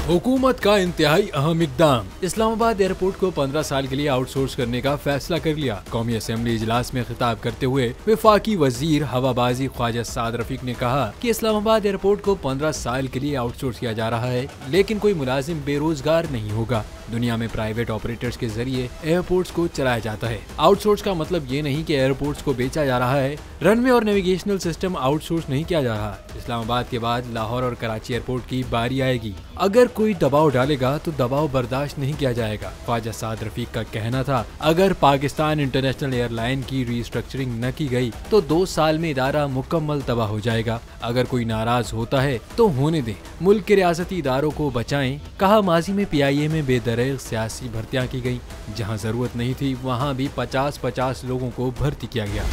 हुकूमत का इंतहाई अहम इकदाम। इस्लामाबाद एयरपोर्ट को 15 साल के लिए आउटसोर्स करने का फैसला कर लिया। कौमी असेंबली इजलास में खिताब करते हुए वफाकी वजीर हवाबाजी ख्वाजा साद रफीक ने कहा कि इस्लामाबाद एयरपोर्ट को 15 साल के लिए आउटसोर्स किया जा रहा है, लेकिन कोई मुलाजिम बेरोजगार नहीं होगा। दुनिया में प्राइवेट ऑपरेटर्स के जरिए एयरपोर्ट्स को चलाया जाता है। आउटसोर्स का मतलब ये नहीं कि एयरपोर्ट्स को बेचा जा रहा है। रनवे और नेविगेशनल सिस्टम आउटसोर्स नहीं किया जा रहा। इस्लामाबाद के बाद लाहौर और कराची एयरपोर्ट की बारी आएगी। अगर कोई दबाव डालेगा तो दबाव बर्दाश्त नहीं किया जाएगा। ख्वाजा साद रफीक का कहना था, अगर पाकिस्तान इंटरनेशनल एयरलाइन की रीस्ट्रक्चरिंग न की गई तो 2 साल में इदारा मुकम्मल तबाह हो जाएगा। अगर कोई नाराज होता है तो होने दें, मुल्क के रियासती इदारों को बचाएं। कहा, माजी में PIA में बेदरग सियासी भर्तियां की गई। जहां जरूरत नहीं थी वहां भी 50-50 लोगों को भर्ती किया गया।